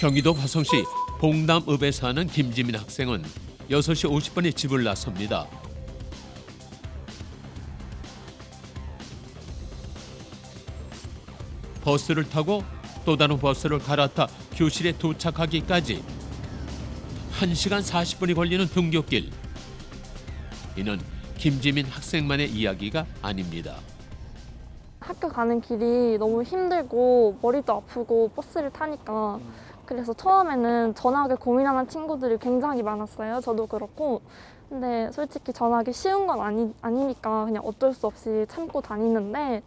경기도 화성시 봉담읍에 사는 김지민 학생은 6시 50분에 집을 나섭니다. 버스를 타고 또 다른 버스를 갈아타 교실에 도착하기까지 1시간 40분이 걸리는 등굣길. 이는 김지민 학생만의 이야기가 아닙니다. 학교 가는 길이 너무 힘들고 머리도 아프고 버스를 타니까 그래서 처음에는 전학을 고민하는 친구들이 굉장히 많았어요. 저도 그렇고. 근데 솔직히 전학이 쉬운 건 아니니까 그냥 어쩔 수 없이 참고 다니는데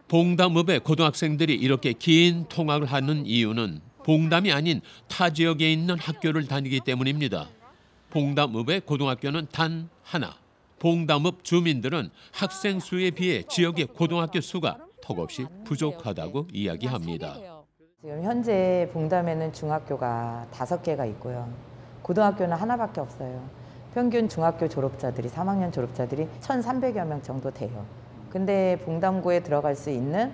봉담읍의 고등학생들이 이렇게 긴 통학을 하는 이유는 봉담이 아닌 타 지역에 있는 학교를 다니기 때문입니다. 봉담읍의 고등학교는 단 하나. 봉담읍 주민들은 학생 수에 비해 지역의 고등학교 수가 턱없이 부족하다고 이야기합니다. 지금 현재 봉담에는 중학교가 5개가 있고요. 고등학교는 하나밖에 없어요. 평균 중학교 졸업자들이 3학년 졸업자들이 1,300여 명 정도 돼요. 근데 봉담고에 들어갈 수 있는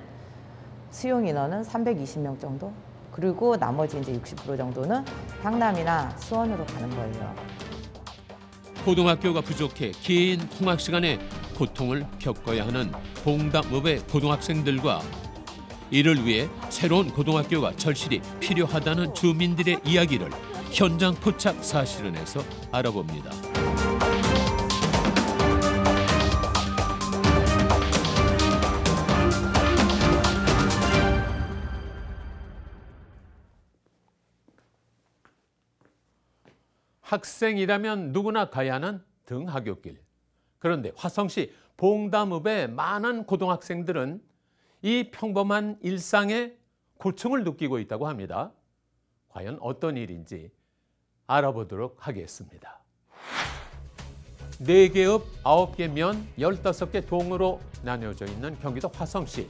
수용 인원은 320명 정도? 그리고 나머지 이제 60% 정도는 향남이나 수원으로 가는 거예요. 고등학교가 부족해 긴 통학 시간에 고통을 겪어야 하는 봉담읍의 고등학생들과 이를 위해 새로운 고등학교가 절실히 필요하다는 주민들의 이야기를 현장 포착 사실은에서 알아봅니다. 학생이라면 누구나 가야 하는 등하굣길. 그런데 화성시 봉담읍의 많은 고등학생들은 이 평범한 일상에 고충을 느끼고 있다고 합니다. 과연 어떤 일인지 알아보도록 하겠습니다. 4개 읍, 9개 면, 15개 동으로 나뉘어져 있는 경기도 화성시.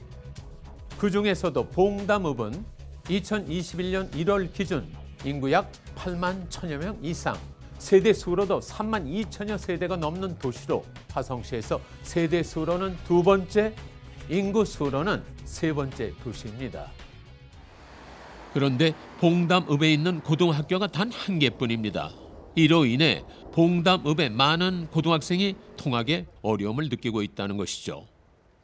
그중에서도 봉담읍은 2021년 1월 기준 인구 약 8만 1천여 명 이상, 세대수로도 3만 2천여 세대가 넘는 도시로 화성시에서 세대수로는 2번째, 인구수로는 3번째 도시입니다. 그런데 봉담읍에 있는 고등학교가 단 1개뿐입니다. 이로 인해 봉담읍의 많은 고등학생이 통학에 어려움을 느끼고 있다는 것이죠.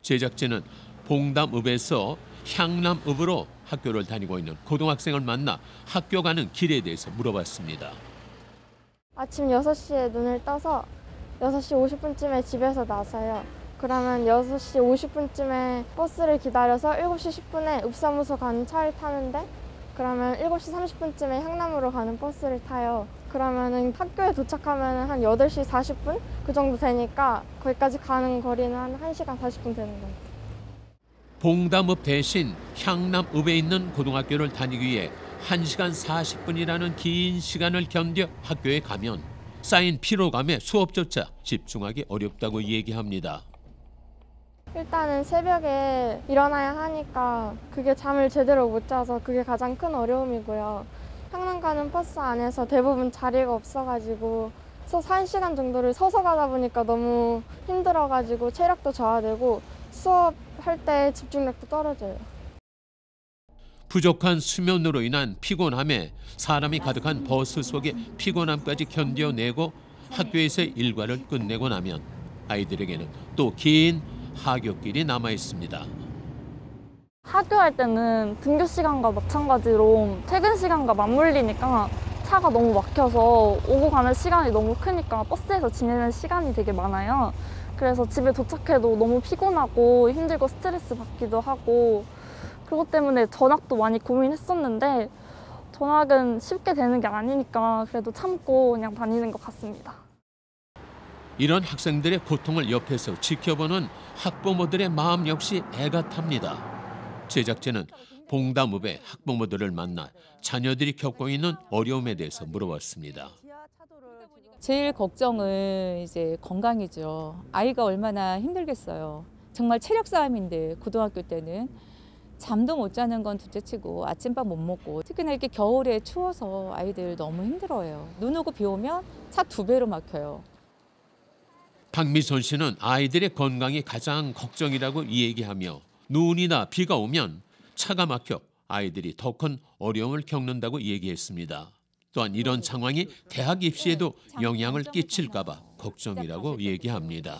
제작진은 봉담읍에서 향남읍으로 학교를 다니고 있는 고등학생을 만나 학교 가는 길에 대해서 물어봤습니다. 아침 6시에 눈을 떠서 6시 50분쯤에 집에서 나서요. 그러면 6시 50분쯤에 버스를 기다려서 7시 10분에 읍사무소 가는 차를 타는데 그러면 7시 30분쯤에 향남으로 가는 버스를 타요. 그러면은 학교에 도착하면 한 8시 40분? 그 정도 되니까 거기까지 가는 거리는 한 1시간 40분 되는 것 같아요. 봉담읍 대신 향남읍에 있는 고등학교를 다니기 위해 1시간 40분이라는 긴 시간을 견뎌 학교에 가면 쌓인 피로감에 수업조차 집중하기 어렵다고 얘기합니다. 일단은 새벽에 일어나야 하니까 그게 잠을 제대로 못 자서 그게 가장 큰 어려움이고요. 향남 가는 버스 안에서 대부분 자리가 없어가지고 1시간 정도를 서서 가다 보니까 너무 힘들어가지고 체력도 저하되고 수업할 때 집중력도 떨어져요. 부족한 수면으로 인한 피곤함에 사람이 가득한 버스 속의 피곤함까지 견뎌내고 학교에서의 일과를 끝내고 나면 아이들에게는 또 긴 하굣길이 남아 있습니다. 학교할 때는 등교 시간과 마찬가지로 퇴근 시간과 맞물리니까 차가 너무 막혀서 오고 가는 시간이 너무 크니까 버스에서 지내는 시간이 되게 많아요. 그래서 집에 도착해도 너무 피곤하고 힘들고 스트레스 받기도 하고 그것 때문에 전학도 많이 고민했었는데 전학은 쉽게 되는 게 아니니까 그래도 참고 그냥 다니는 것 같습니다. 이런 학생들의 고통을 옆에서 지켜보는 학부모들의 마음 역시 애가 탑니다. 제작진은 봉담읍의 학부모들을 만나 자녀들이 겪고 있는 어려움에 대해서 물어봤습니다. 제일 걱정은 이제 건강이죠. 아이가 얼마나 힘들겠어요. 정말 체력 싸움인데 고등학교 때는 잠도 못 자는 건 둘째치고 아침밥 못 먹고 특히나 이렇게 겨울에 추워서 아이들 너무 힘들어요. 눈 오고 비 오면 차 2배로 막혀요. 박미선 씨는 아이들의 건강이 가장 걱정이라고 얘기하며 눈이나 비가 오면 차가 막혀 아이들이 더 큰 어려움을 겪는다고 얘기했습니다. 또한 이런 상황이 대학 입시에도 영향을 끼칠까 봐 걱정이라고 얘기합니다.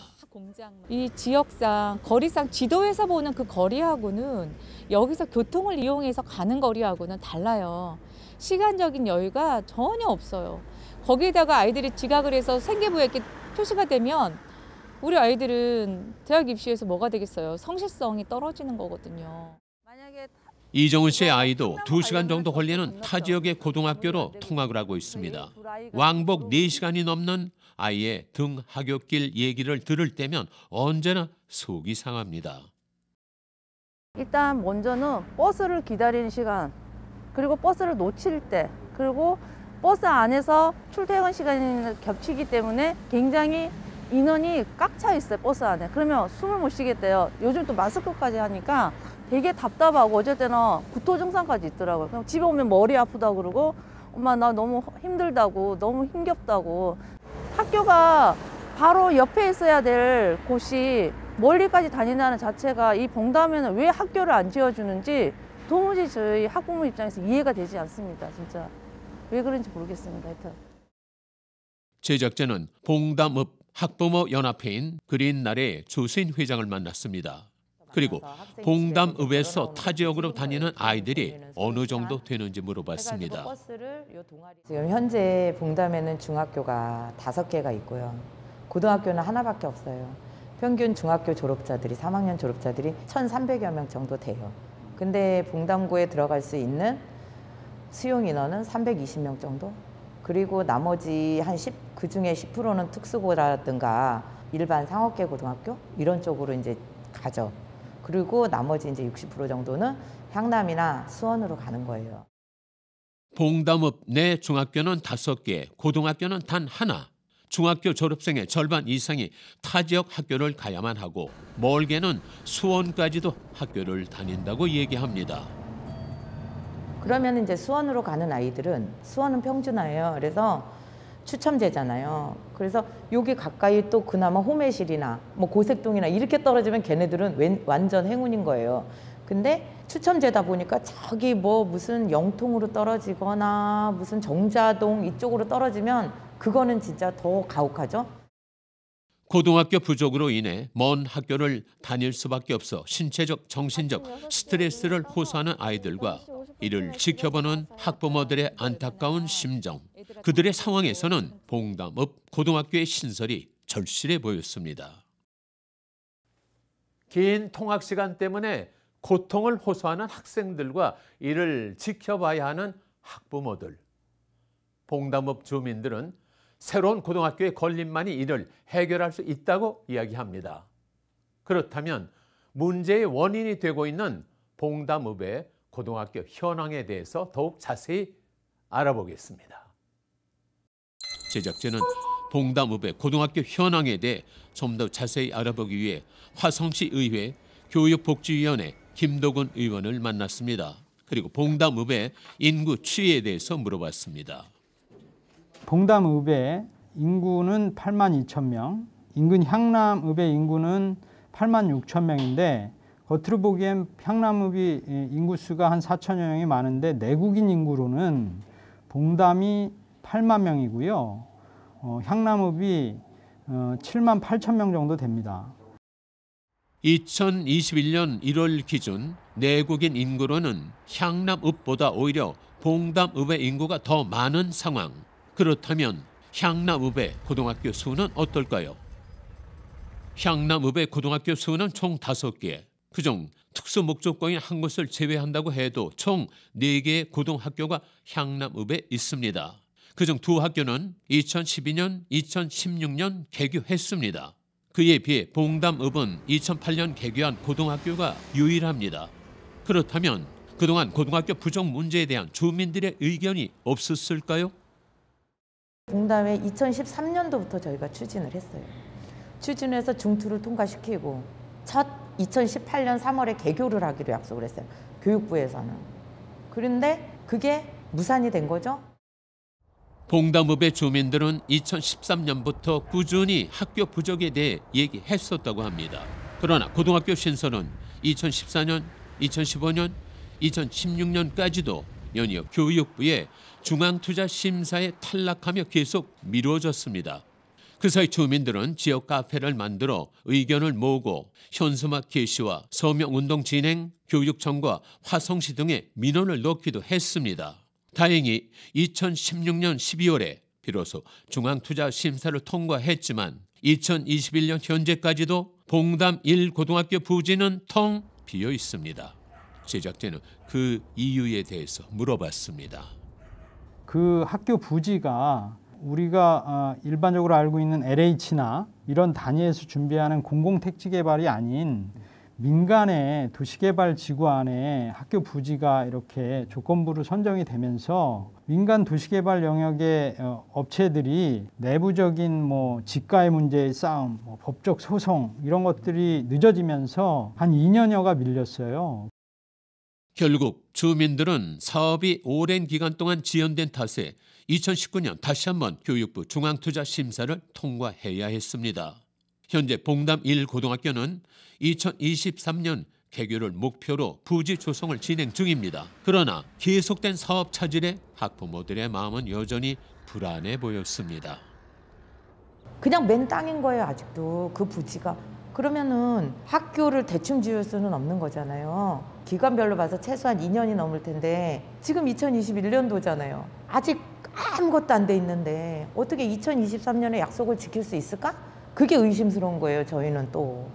이 지역상, 거리상 지도에서 보는 그 거리하고는 여기서 교통을 이용해서 가는 거리하고는 달라요. 시간적인 여유가 전혀 없어요. 거기에다가 아이들이 지각을 해서 생계부에 이렇게 표시가 되면 우리 아이들은 대학 입시에서 뭐가 되겠어요? 성실성이 떨어지는 거거든요. 이정은 씨의 아이도 2시간 정도 걸리는 타 지역의 고등학교로 통학을 하고 있습니다. 왕복 4시간이 넘는 아이의 등 하굣길 얘기를 들을 때면 언제나 속이 상합니다. 일단 먼저는 버스를 기다리는 시간, 그리고 버스를 놓칠 때, 그리고 버스 안에서 출퇴근 시간이 겹치기 때문에 굉장히 인원이 꽉 차 있어요, 버스 안에. 그러면 숨을 못 쉬겠대요. 요즘 또 마스크까지 하니까 되게 답답하고 어쩔 때는 구토 증상까지 있더라고요. 그럼 집에 오면 머리 아프다고 그러고 엄마 나 너무 힘들다고, 너무 힘겹다고. 학교가 바로 옆에 있어야 될 곳이 멀리까지 다닌다는 자체가 이 봉담에는 왜 학교를 안 지어주는지 도무지 저희 학부모 입장에서 이해가 되지 않습니다. 진짜 왜 그런지 모르겠습니다. 하여튼. 제작자는 봉담읍 학부모 연합회인 그린날의 조수인 회장을 만났습니다. 그리고 봉담읍에서 타 지역으로 다니는 아이들이 어느 정도 되는지 물어봤습니다. 지금 현재 봉담에는 중학교가 5개가 있고요. 고등학교는 하나밖에 없어요. 평균 중학교 졸업자들이 3학년 졸업자들이 1,300여 명 정도 돼요. 근데 봉담구에 들어갈 수 있는 수용 인원은 320명 정도? 그리고 나머지 그중에 10%는 특수고라든가 일반 상업계 고등학교 이런 쪽으로 이제 가죠. 그리고 나머지 이제 60% 정도는 향남이나 수원으로 가는 거예요. 봉담읍 내 중학교는 5개, 고등학교는 단 하나. 중학교 졸업생의 절반 이상이 타 지역 학교를 가야만 하고 멀게는 수원까지도 학교를 다닌다고 얘기합니다. 그러면 이제 수원으로 가는 아이들은 수원은 평준화예요. 그래서 추첨제잖아요. 그래서 여기 가까이 또 그나마 호매실이나 뭐 고색동이나 이렇게 떨어지면 걔네들은 완전 행운인 거예요. 근데 추첨제다 보니까 저기 뭐 무슨 영통으로 떨어지거나 무슨 정자동 이쪽으로 떨어지면 그거는 진짜 더 가혹하죠. 고등학교 부족으로 인해 먼 학교를 다닐 수밖에 없어 신체적, 정신적 스트레스를 호소하는 아이들과 이를 지켜보는 학부모들의 안타까운 심정. 그들의 상황에서는 봉담읍 고등학교의 신설이 절실해 보였습니다. 긴 통학 시간 때문에 고통을 호소하는 학생들과 이를 지켜봐야 하는 학부모들. 봉담읍 주민들은 새로운 고등학교의 건립만이 이를 해결할 수 있다고 이야기합니다. 그렇다면 문제의 원인이 되고 있는 봉담읍의 고등학교 현황에 대해서 더욱 자세히 알아보겠습니다. 제작진은 봉담읍의 고등학교 현황에 대해 좀 더 자세히 알아보기 위해 화성시 의회 교육복지위원회 김도근 의원을 만났습니다. 그리고 봉담읍의 인구 추이에 대해서 물어봤습니다. 봉담읍의 인구는 82,000명, 인근 향남읍의 인구는 86,000명인데 겉으로 보기엔 향남읍이 인구수가 한 4천여 명이 많은데 내국인 인구로는 봉담이 8만 명이고요. 향남읍이 7만 8천 명 정도 됩니다. 2021년 1월 기준 내국인 인구로는 향남읍보다 오히려 봉담읍의 인구가 더 많은 상황. 그렇다면 향남읍의 고등학교 수는 어떨까요? 향남읍의 고등학교 수는 총 5개. 그중 특수목적공인 한 곳을 제외한다고 해도 총 4개의 고등학교가 향남읍에 있습니다. 그중 2학교는 2012년, 2016년 개교했습니다. 그에 비해 봉담읍은 2008년 개교한 고등학교가 유일합니다. 그렇다면 그동안 고등학교 부족 문제에 대한 주민들의 의견이 없었을까요? 봉담에 2013년도부터 저희가 추진을 했어요. 추진해서 중투를 통과시키고 첫 2018년 3월에 개교를 하기로 약속을 했어요. 교육부에서는. 그런데 그게 무산이 된 거죠. 봉담읍의 주민들은 2013년부터 꾸준히 학교 부족에 대해 얘기했었다고 합니다. 그러나 고등학교 신설은 2014년, 2015년, 2016년까지도 연이어 교육부의 중앙투자심사에 탈락하며 계속 미뤄졌습니다. 그 사이 주민들은 지역 카페를 만들어 의견을 모으고 현수막 게시와 서명운동 진행, 교육청과 화성시 등에 민원을 넣기도 했습니다. 다행히 2016년 12월에 비로소 중앙투자심사를 통과했지만 2021년 현재까지도 봉담 1고등학교 부지는 텅 비어 있습니다. 제작진은 그 이유에 대해서 물어봤습니다. 그 학교 부지가 우리가 일반적으로 알고 있는 LH나 이런 단위에서 준비하는 공공택지 개발이 아닌 민간의 도시개발 지구 안에 학교 부지가 이렇게 조건부로 선정이 되면서 민간 도시개발 영역의 업체들이 내부적인 지가의 문제의 싸움, 법적 소송 이런 것들이 늦어지면서 한 2년여가 밀렸어요. 결국 주민들은 사업이 오랜 기간 동안 지연된 탓에 2019년 다시 한번 교육부 중앙투자심사를 통과해야 했습니다. 현재 봉담 1고등학교는 2023년 개교를 목표로 부지 조성을 진행 중입니다. 그러나 계속된 사업 차질에 학부모들의 마음은 여전히 불안해 보였습니다. 그냥 맨 땅인 거예요, 아직도 그 부지가. 그러면은 학교를 대충 지을 수는 없는 거잖아요. 기간별로 봐서 최소한 2년이 넘을 텐데 지금 2021년도잖아요. 아직 아무것도 안 돼 있는데 어떻게 2023년에 약속을 지킬 수 있을까? 그게 의심스러운 거예요, 저희는 또.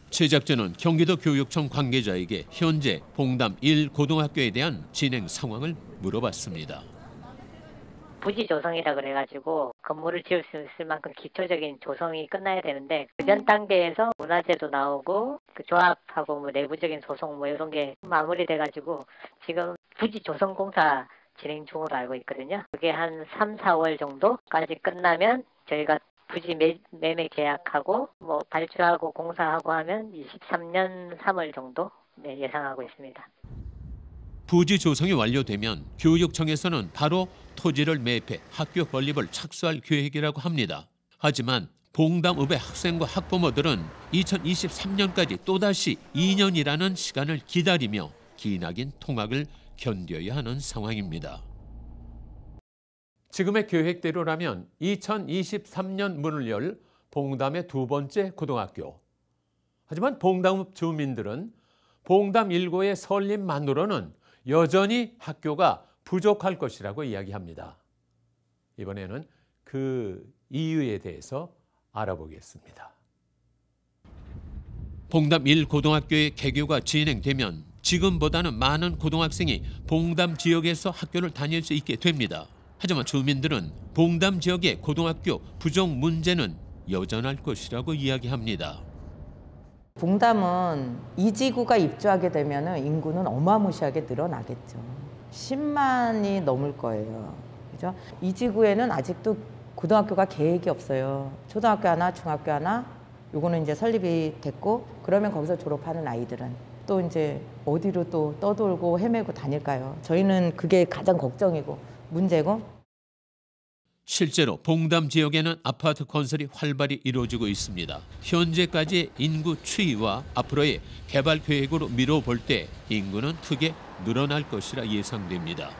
제작진은 경기도 교육청 관계자에게 현재 봉담 1고등학교에 대한 진행 상황을 물어봤습니다. 부지 조성이라 그래가지고 건물을 지을 수 있을 만큼 기초적인 조성이 끝나야 되는데 그 전 단계에서 문화재도 나오고 그 조합하고 내부적인 소송 이런 게 마무리돼가지고 지금 부지 조성 공사 진행 중으로 알고 있거든요. 그게 한 3, 4월 정도까지 끝나면 저희가 부지 매매 계약하고 발주하고 공사하고 하면 23년 3월 정도 예상하고 있습니다. 부지 조성이 완료되면 교육청에서는 바로 토지를 매입해 학교 건립을 착수할 계획이라고 합니다. 하지만 봉담읍의 학생과 학부모들은 2023년까지 또다시 2년이라는 시간을 기다리며 기나긴 통학을 견뎌야 하는 상황입니다. 지금의 계획대로라면 2023년 문을 열 봉담의 두 번째 고등학교. 하지만 봉담읍 주민들은 봉담 1고의 설립만으로는 여전히 학교가 부족할 것이라고 이야기합니다. 이번에는 그 이유에 대해서 알아보겠습니다. 봉담 1고등학교의 개교가 진행되면 지금보다는 많은 고등학생이 봉담 지역에서 학교를 다닐 수 있게 됩니다. 하지만 주민들은 봉담 지역의 고등학교 부족 문제는 여전할 것이라고 이야기합니다. 봉담은 이 지구가 입주하게 되면 인구는 어마무시하게 늘어나겠죠. 10만이 넘을 거예요. 그죠? 이 지구에는 아직도 고등학교가 계획이 없어요. 초등학교 하나, 중학교 하나, 요거는 이제 설립이 됐고, 그러면 거기서 졸업하는 아이들은 또 이제 어디로 또 떠돌고 헤매고 다닐까요? 저희는 그게 가장 걱정이고 문제고. 실제로 봉담 지역에는 아파트 건설이 활발히 이루어지고 있습니다. 현재까지의 인구 추이와 앞으로의 개발 계획으로 미뤄볼 때 인구는 크게 늘어날 것이라 예상됩니다.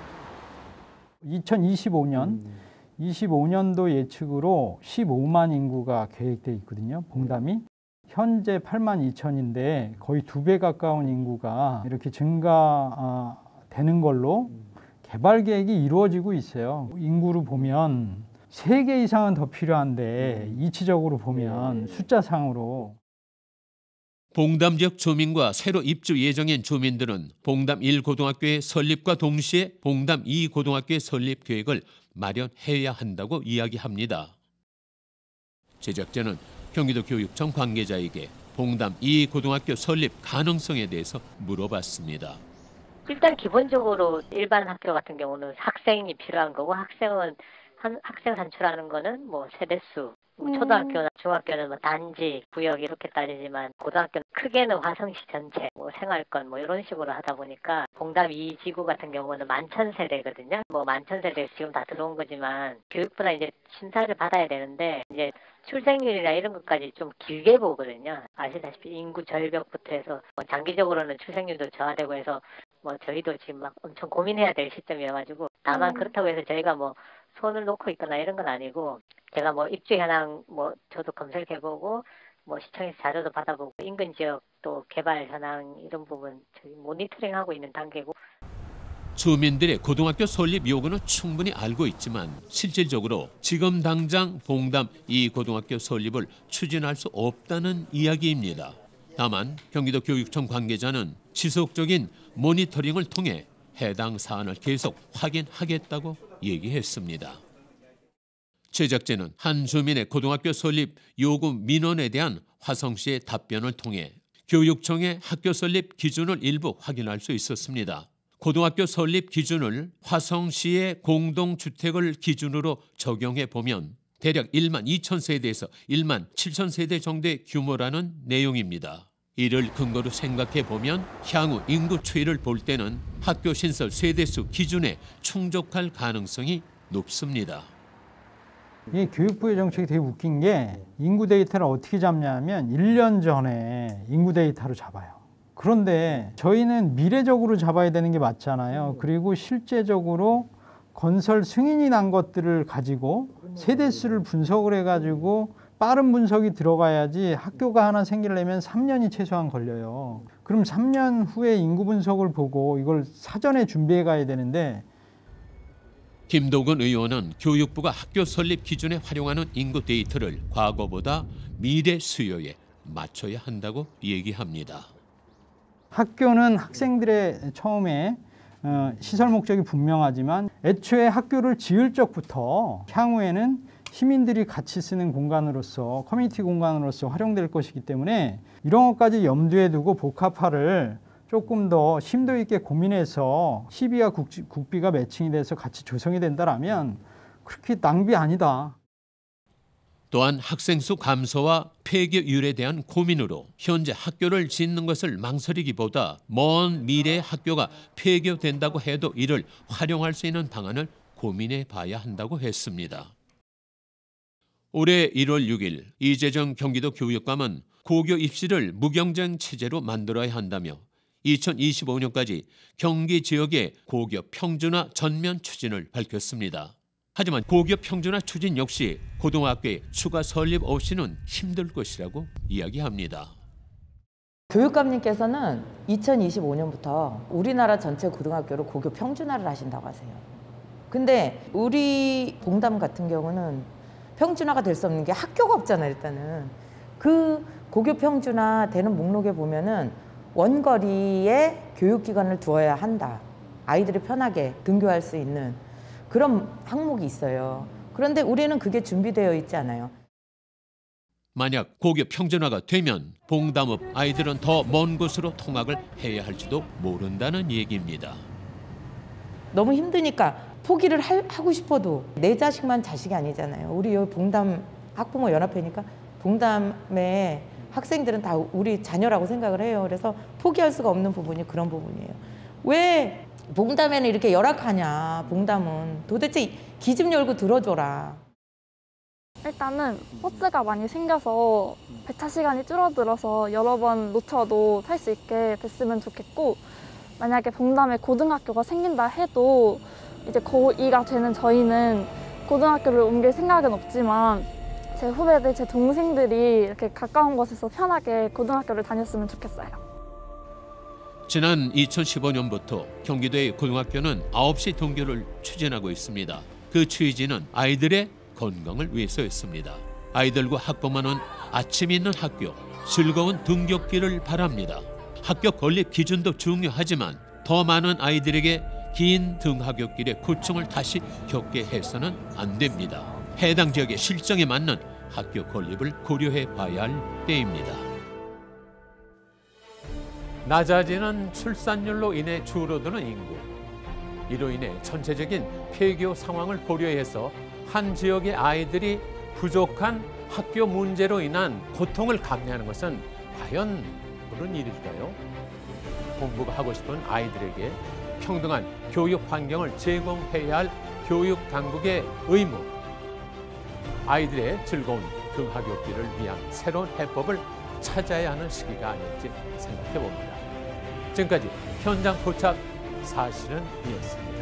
2025년도 예측으로 15만 인구가 계획돼 있거든요. 봉담이. 현재 8만 2천인데 거의 2배 가까운 인구가 이렇게 증가되는 걸로 개발 계획이 이루어지고 있어요. 인구를 보면 3개 이상은 더 필요한데 이치적으로 보면 숫자상으로. 봉담 지역 주민과 새로 입주 예정인 주민들은 봉담 1고등학교의 설립과 동시에 봉담 2고등학교의 설립 계획을 마련해야 한다고 이야기합니다. 제작자는 경기도 교육청 관계자에게 봉담 2고등학교 설립 가능성에 대해서 물어봤습니다. 일단 기본적으로 일반 학교 같은 경우는 학생이 필요한 거고 학생 산출하는 거는 세대수 초등학교나 중학교는 뭐 단지, 구역 이렇게 따지지만 고등학교는 크게는 화성시 전체, 뭐 생활권 뭐 이런 식으로 하다 보니까 봉담 2지구 같은 경우는 11,000세대거든요. 뭐 11,000세대 지금 다 들어온 거지만 교육부나 이제 심사를 받아야 되는데 이제 출생률이나 이런 것까지 좀 길게 보거든요. 아시다시피 인구 절벽부터 해서 뭐 장기적으로는 출생률도 저하되고 해서 뭐 저희도 지금 막 엄청 고민해야 될 시점이어가지고 다만 그렇다고 해서 저희가 뭐 손을 놓고 있거나 이런 건 아니고 제가 뭐 입주 현황 뭐 저도 검색해보고 뭐 시청에서 자료도 받아보고 인근 지역 또 개발 현황 이런 부분 저희 모니터링하고 있는 단계고. 주민들의 고등학교 설립 요구는 충분히 알고 있지만 실질적으로 지금 당장 봉담 이 고등학교 설립을 추진할 수 없다는 이야기입니다. 다만 경기도 교육청 관계자는 지속적인 모니터링을 통해 해당 사안을 계속 확인하겠다고 얘기했습니다. 제작진은 한 주민의 고등학교 설립 요구 민원에 대한 화성시의 답변을 통해 교육청의 학교 설립 기준을 일부 확인할 수 있었습니다. 고등학교 설립 기준을 화성시의 공동주택을 기준으로 적용해 보면 대략 1만 2천 세대에서 1만 7천 세대 정도의 규모라는 내용입니다. 이를 근거로 생각해 보면 향후 인구 추이를 볼 때는 학교 신설 세대수 기준에 충족할 가능성이 높습니다. 이 교육부의 정책이 되게 웃긴 게 인구 데이터를 어떻게 잡냐면 1년 전에 인구 데이터로 잡아요. 그런데 저희는 미래적으로 잡아야 되는 게 맞잖아요. 그리고 실제적으로 건설 승인이 난 것들을 가지고 세대수를 분석을 해가지고 빠른 분석이 들어가야지 학교가 하나 생기려면 3년이 최소한 걸려요. 그럼 3년 후에 인구 분석을 보고 이걸 사전에 준비해 가야 되는데 김도근 의원은 교육부가 학교 설립 기준에 활용하는 인구 데이터를 과거보다 미래 수요에 맞춰야 한다고 얘기합니다. 학교는 학생들의 처음에 시설 목적이 분명하지만 애초에 학교를 지을 적부터 향후에는 시민들이 같이 쓰는 공간으로서 커뮤니티 공간으로서 활용될 것이기 때문에 이런 것까지 염두에 두고 복합화를 조금 더 심도 있게 고민해서 시비와 국비가 매칭이 돼서 같이 조성이 된다라면 그렇게 낭비 아니다. 또한 학생 수 감소와 폐교율에 대한 고민으로 현재 학교를 짓는 것을 망설이기보다 먼 미래의 학교가 폐교된다고 해도 이를 활용할 수 있는 방안을 고민해 봐야 한다고 했습니다. 올해 1월 6일 이재정 경기도 교육감은 고교 입시를 무경쟁 체제로 만들어야 한다며 2025년까지 경기 지역의 고교 평준화 전면 추진을 밝혔습니다. 하지만 고교 평준화 추진 역시 고등학교의 추가 설립 없이는 힘들 것이라고 이야기합니다. 교육감님께서는 2025년부터 우리나라 전체 고등학교로 고교 평준화를 하신다고 하세요. 근데 우리 봉담 같은 경우는 평준화가 될 수 없는 게 학교가 없잖아요. 일단은 그 고교 평준화 되는 목록에 보면은 원거리에 교육기관을 두어야 한다. 아이들이 편하게 등교할 수 있는 그런 항목이 있어요. 그런데 우리는 그게 준비되어 있지 않아요. 만약 고교 평준화가 되면 봉담읍 아이들은 더 먼 곳으로 통학을 해야 할지도 모른다는 얘기입니다. 너무 힘드니까 포기를 하고 싶어도 내 자식만 자식이 아니잖아요. 우리 여기 봉담 학부모 연합회니까 봉담에 학생들은 다 우리 자녀라고 생각을 해요. 그래서 포기할 수가 없는 부분이 그런 부분이에요. 왜 봉담에는 이렇게 열악하냐. 봉담은 도대체 귀 좀 열고 들어줘라. 일단은 버스가 많이 생겨서 배차 시간이 줄어들어서 여러 번 놓쳐도 탈 수 있게 됐으면 좋겠고, 만약에 봉담에 고등학교가 생긴다 해도 이제 고2가 되는 저희는 고등학교를 옮길 생각은 없지만 제 후배들, 제 동생들이 이렇게 가까운 곳에서 편하게 고등학교를 다녔으면 좋겠어요. 지난 2015년부터 경기도의 고등학교는 9시 등교를 추진하고 있습니다. 그 취지는 아이들의 건강을 위해서였습니다. 아이들과 학부모는 아침 있는 학교, 즐거운 등굣길을 바랍니다. 학교 건립 기준도 중요하지만 더 많은 아이들에게 긴 등하굣길의 고충을 다시 겪게 해서는 안 됩니다. 해당 지역의 실정에 맞는 학교 건립을 고려해 봐야 할 때입니다. 낮아지는 출산율로 인해 줄어드는 인구, 이로 인해 전체적인 폐교 상황을 고려해서 한 지역의 아이들이 부족한 학교 문제로 인한 고통을 감내하는 것은 과연 옳은 일일까요? 공부가 하고 싶은 아이들에게 평등한 교육 환경을 제공해야 할 교육 당국의 의무. 아이들의 즐거운 등하굣길을 위한 새로운 해법을 찾아야 하는 시기가 아닐지 생각해 봅니다. 지금까지 현장 포착 사실은이었습니다.